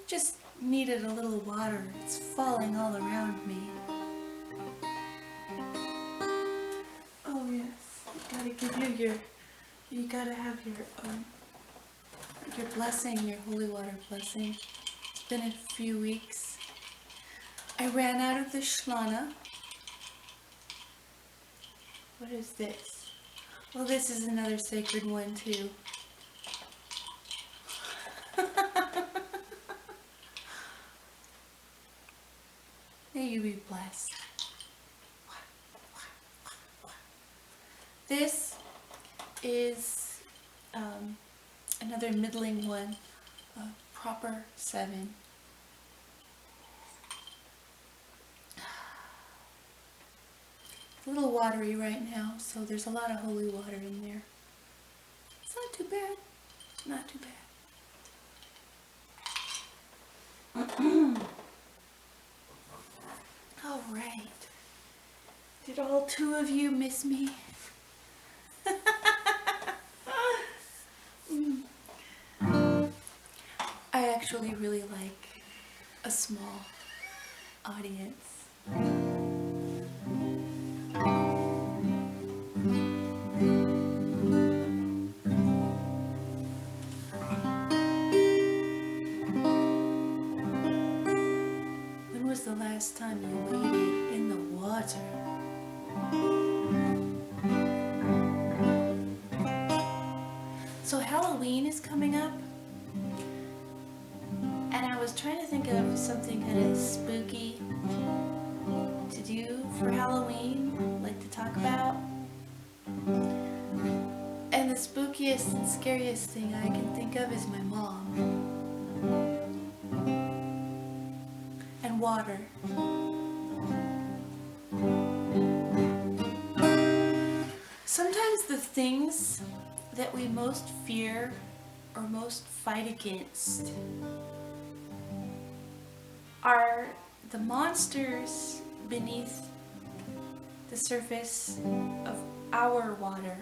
Just needed a little water. It's falling all around me. Oh yes, you gotta have your blessing, your holy water blessing. It's been a few weeks. I ran out of the shlana. What is this? Well, this is another sacred one too. May you be blessed. This is another middling one, a proper 7. It's a little watery right now, so there's a lot of holy water in there. It's not too bad. Not too bad. All right. Did all 2 of you miss me? I actually really like a small audience. When was the last time you waded in the water? So Halloween is coming up, and I was trying to think of something kind of spooky to do for Halloween, like to talk about. And the spookiest and scariest thing I can think of is my mom. And water. Sometimes the things that we most fear or most fight against are the monsters beneath the surface of our water,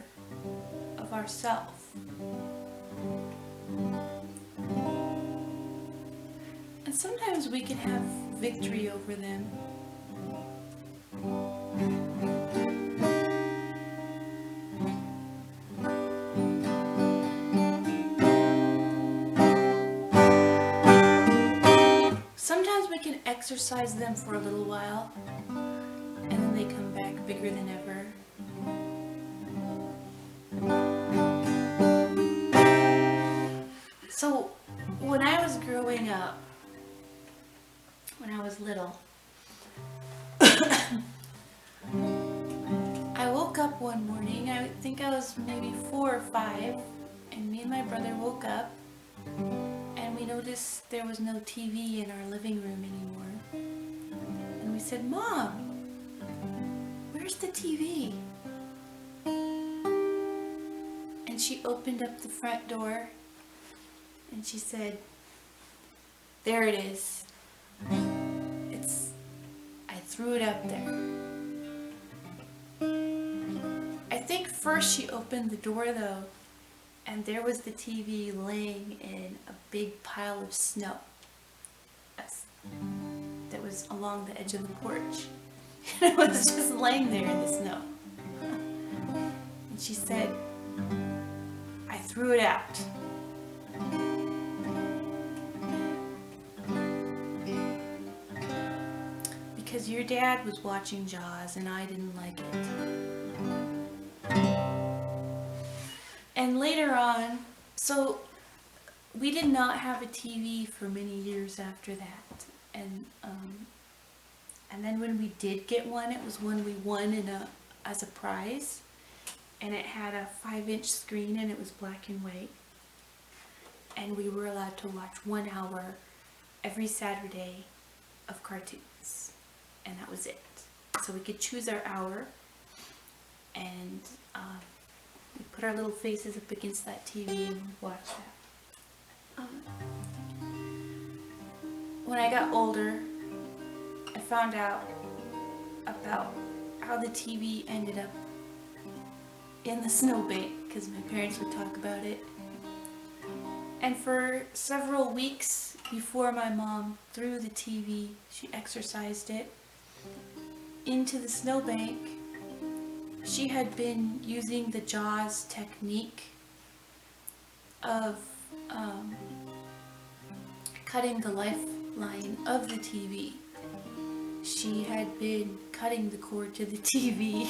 of ourself. And sometimes we can have victory over them. Sometimes we can exercise them for a little while, and then they come back bigger than ever. So, when I was growing up, when I was little, I woke up one morning, I think I was maybe 4 or 5, and me and my brother woke up, and we noticed there was no TV in our living room anymore. And we said, "Mom, where's the TV?" And she opened up the front door, and she said, "There it is. I threw it up there." I think first she opened the door though, and there was the TV laying in a big pile of snow that was along the edge of the porch. And it was just laying there in the snow. And she said, I threw it out. Because your dad was watching Jaws and I didn't like it. And later on, so we did not have a TV for many years after that. And then when we did get one, it was one we won as a prize. And it had a 5-inch screen and it was black and white. And we were allowed to watch 1 hour every Saturday of cartoons. And that was it. So we could choose our hour, and we put our little faces up against that TV and watch that. When I got older, I found out about how the TV ended up in the snowbank, because my parents would talk about it. And for several weeks before my mom threw the TV, she exercised it into the snowbank, she had been using the Jaws technique of cutting the lifeline of the TV. She had been cutting the cord to the TV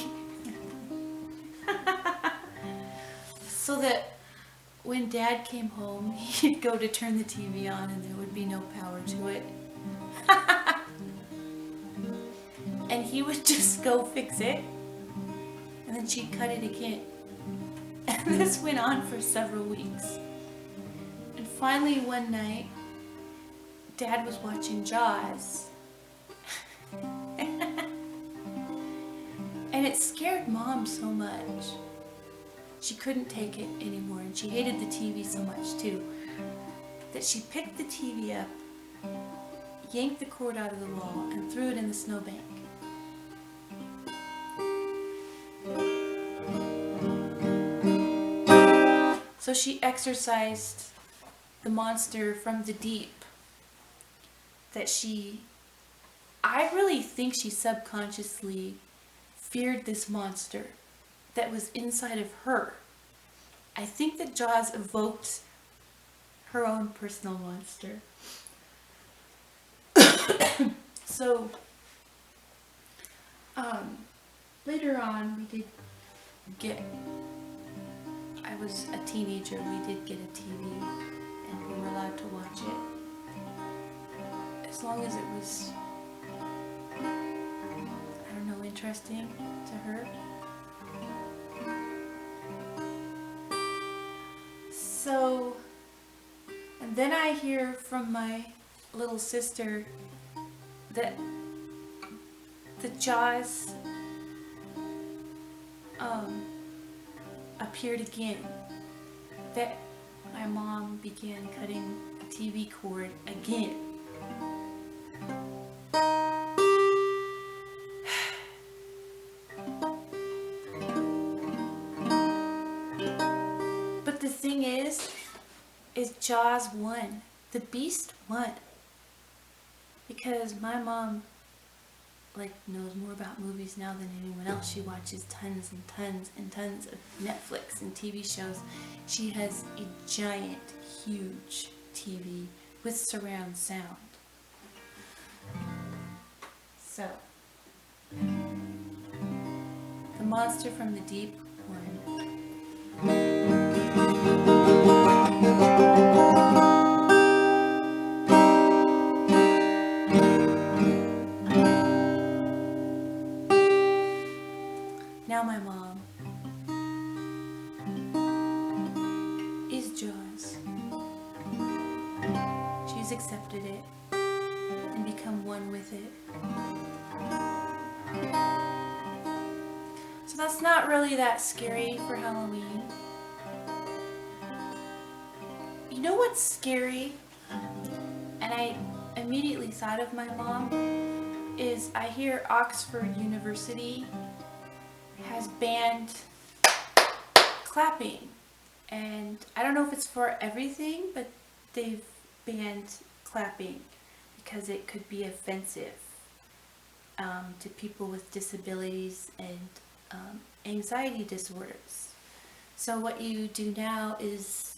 so that when Dad came home, he'd go to turn the TV on and there would be no power to it. And he would just go fix it, and then she'd cut it again. And this went on for several weeks. And finally one night, Dad was watching Jaws. And it scared Mom so much. She couldn't take it anymore, and she hated the TV so much too, that she picked the TV up, yanked the cord out of the wall, and threw it in the snowbank. So she exorcised the monster from the deep that I really think she subconsciously feared this monster that was inside of her. I think that Jaws evoked her own personal monster. So, later on we did get, I was a teenager, we did get a TV and we were allowed to watch it. As long as it was, I don't know, interesting to her. So, and then I hear from my little sister that the Jaws appeared again, that my mom began cutting the TV cord again. But the thing is Jaws won. The Beast won. Because my mom knows more about movies now than anyone else. She watches tons and tons and tons of Netflix and TV shows. She has a giant, huge TV with surround sound. So, the monster from the deep won. Now my mom is Jaws. She's accepted it and become one with it. So that's not really that scary for Halloween. You know what's scary? And I immediately thought of my mom, is I hear Oxford University has banned clapping, and I don't know if it's for everything, but they've banned clapping because it could be offensive to people with disabilities and anxiety disorders. So what you do now is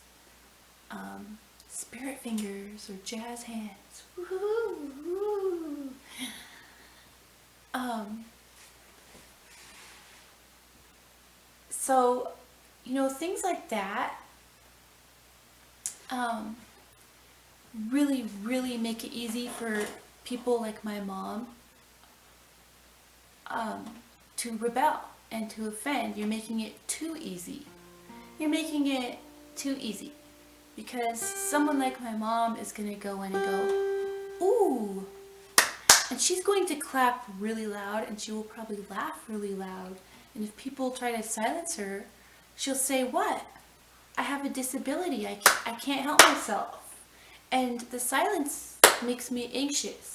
spirit fingers or jazz hands. Woo-hoo-hoo. So, things like that really, really make it easy for people like my mom to rebel and to offend. You're making it too easy. You're making it too easy because someone like my mom is going to go in and go, ooh, and she's going to clap really loud and she will probably laugh really loud. And if people try to silence her, she'll say, what? I have a disability. I can't help myself. And the silence makes me anxious.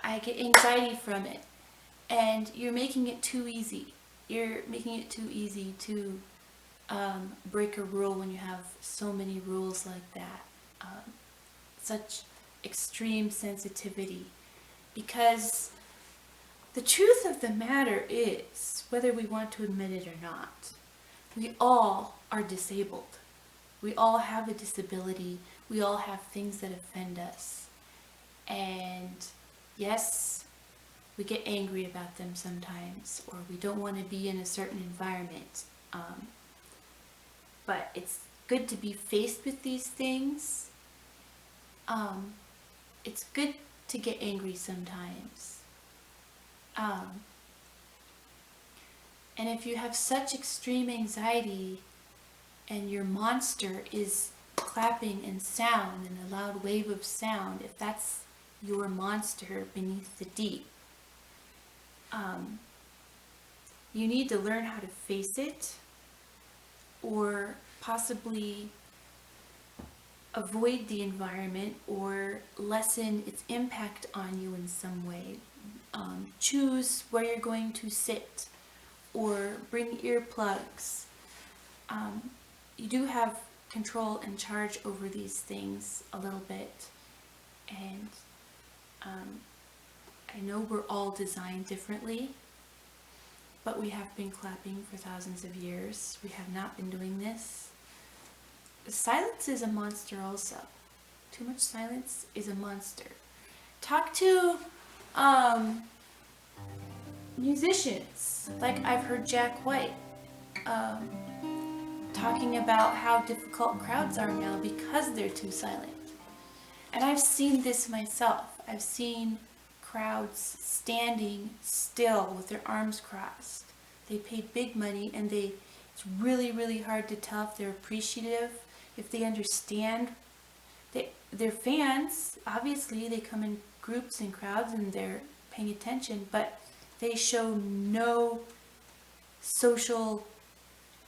I get anxiety from it. And you're making it too easy. You're making it too easy to break a rule when you have so many rules like that. Such extreme sensitivity. Because the truth of the matter is, whether we want to admit it or not, we all are disabled. We all have a disability. We all have things that offend us. And yes, we get angry about them sometimes, or we don't want to be in a certain environment. But it's good to be faced with these things. It's good to get angry sometimes. And if you have such extreme anxiety and your monster is clapping and sound and a loud wave of sound, if that's your monster beneath the deep, you need to learn how to face it, or possibly avoid the environment or lessen its impact on you in some way. Choose where you're going to sit, or bring earplugs. You do have control and charge over these things a little bit, and I know we're all designed differently, but we have been clapping for thousands of years. We have not been doing this. Silence is a monster also. Too much silence is a monster. Talk to musicians. Like I've heard Jack White talking about how difficult crowds are now because they're too silent. And I've seen this myself. I've seen crowds standing still with their arms crossed. They paid big money, and it's really, really hard to tell if they're appreciative, if they understand. They're fans, obviously. They come in groups and crowds and they're paying attention, but they show no social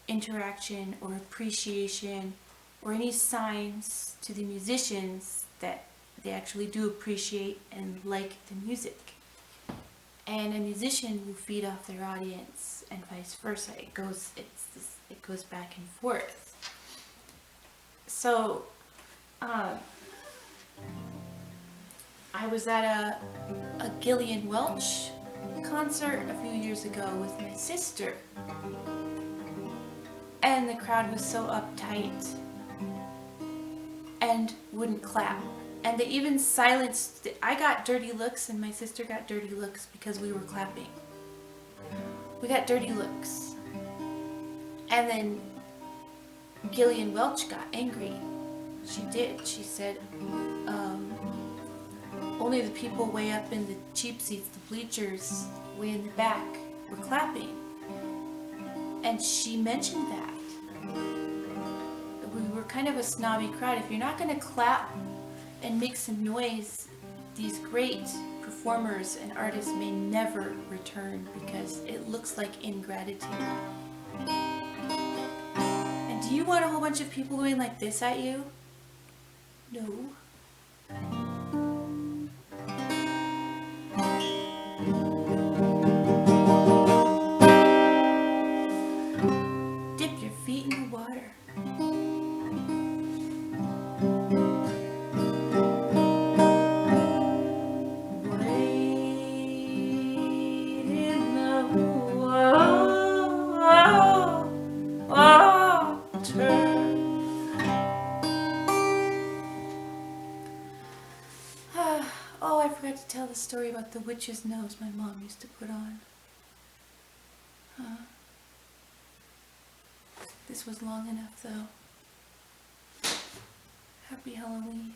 interaction or appreciation or any signs to the musicians that they actually do appreciate and like the music. And a musician will feed off their audience and vice versa. It goes back and forth. So I was at a Gillian Welch concert a few years ago with my sister, and the crowd was so uptight and wouldn't clap, and they even silenced. I got dirty looks and my sister got dirty looks because we were clapping. We got dirty looks, and then Gillian Welch got angry. She did. She said, only the people way up in the cheap seats, the bleachers way in the back, were clapping. And she mentioned that. We were kind of a snobby crowd. If you're not going to clap and make some noise, these great performers and artists may never return because it looks like ingratitude. And do you want a whole bunch of people going like this at you? No. Dip your feet in the water. Oh, I forgot to tell the story about the witch's nose my mom used to put on. This was long enough though. Happy Halloween.